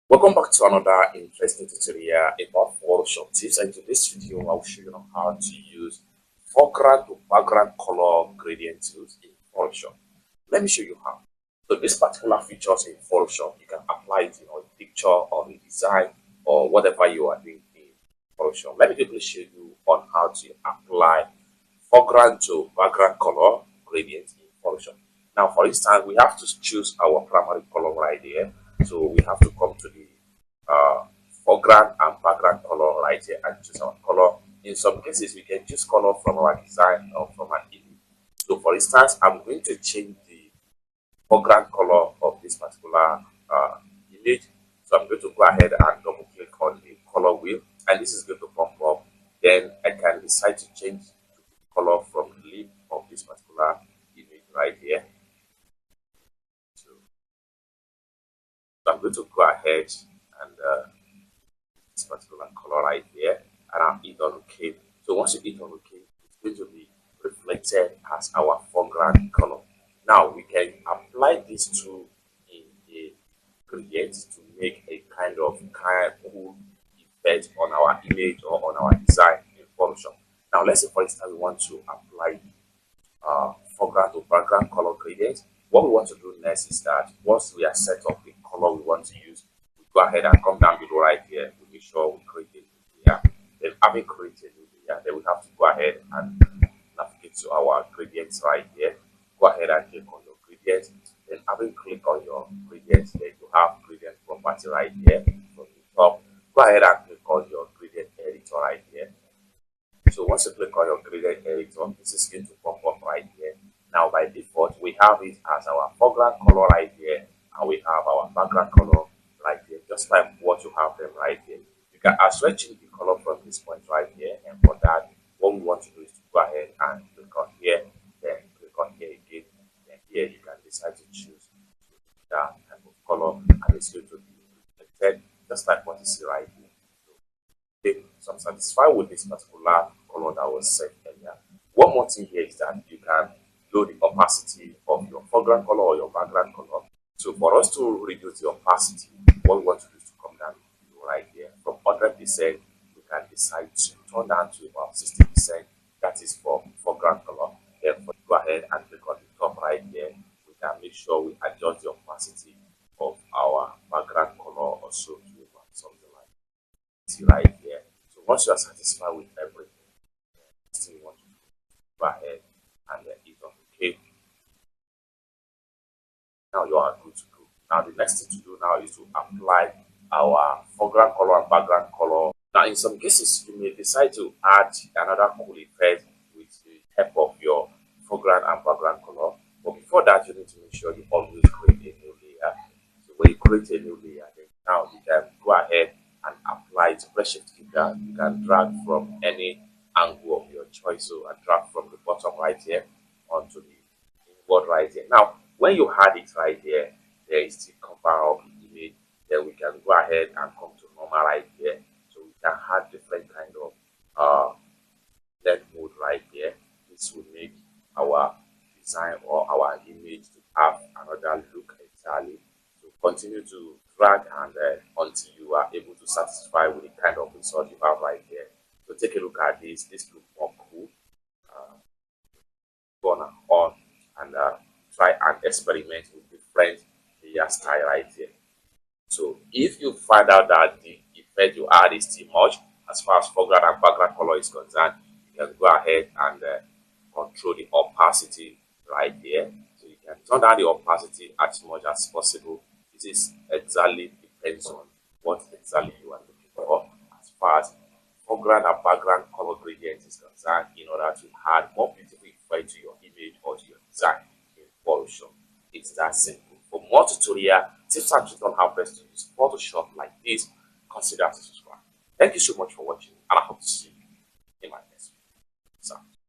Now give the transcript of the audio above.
Welcome back to another interesting tutorial about Photoshop tips, and in this video I'll show you how to use foreground to background color gradient tools in Photoshop. Let me show you how. So this particular features in Photoshop, you can apply it in a picture or a design or whatever you are doing in Photoshop. Let me quickly show you on how to apply foreground to background color gradient in Photoshop. Now, for instance, we have to choose our primary color right here. So we have to come to the foreground and background color right here and choose our color. In some cases, we can choose color from our design or from an image. So for instance, I'm going to change the foreground color of this particular image. So I'm going to go ahead and double click on the color wheel, and this is going to pop up. Then I can decide to change the color from the lip of this particular image right here. So I'm going to go ahead and this particular color right here, and I'll hit on OK. So once you hit on OK, it's going to be reflected as our foreground color. Now we can apply this to in a gradient to make a kind of cool effect on our image or on our design in Photoshop. Now let's say for instance we want to apply foreground to background color gradient. What we want to do next is that once we are set up the color we want to use, we go ahead and come down below right here. We make sure we create a new layer. Then having created a new layer, then we have to go ahead and navigate to our gradients right here. Go ahead and click on your gradient. Then having click on your gradient, then you have gradient property right here from the top. Go ahead and click on your gradient editor right here. So once you click on your gradient editor, this is going to pop up right here. Now by default, we have it as our foreground color right here, and we have our background color right here, just like what you have them right here. You can as well change the color from this point right here, and for that, what we want to do is to go ahead and click on here, then click on here again. Then here you can decide to choose that type of color, and it's going to be reflected just like what you see right here. So I'm satisfied with this particular color that was set earlier. One more thing here is that you can load the opacity of your foreground color or your background color. So for us to reduce the opacity, what we want to do is to come down right here. From 100%, we can decide to turn down to about 60%. That is for foreground color. Then go ahead and click on the top right here. We can make sure we adjust the opacity of our background color also to about something like right here. So once you are satisfied with everything, next thing you want to do, go ahead and hit on OK. Now you are good to go. Now the next thing to do now is to apply our foreground color and background color. Now in some cases you may decide to add another cool effect with the help of your foreground and background color. But before that, you need to make sure you always create a new layer. So when you create a new layer, then now you can go ahead and apply it. Press shift key down. You can drag from any angle of your choice. So I drag from the bottom right here onto the inward right here. Now when you had it right here, there is the cover of the image. Then we can go ahead and come to normal right here. So we can have different kind of LED mode right here. This will make our design or our image to have another look entirely. So continue to drag and until you are able to satisfy with the kind of result you have right here. So take a look at this. This looks more cool. Go on and try and experiment with different layer style right here. So if you find out that the effect you add is too much as far as foreground and background color is concerned, you can go ahead and control the opacity right here. So you can turn down the opacity as much as possible. This is exactly depends on what exactly you are looking for as far as foreground and background color gradient is concerned, in order to add more beautiful effect to your image or to your design in Photoshop. It's that simple. For more tutorial tips and tricks on how best to use Photoshop like this, consider to subscribe. Thank you so much for watching, and I hope to see you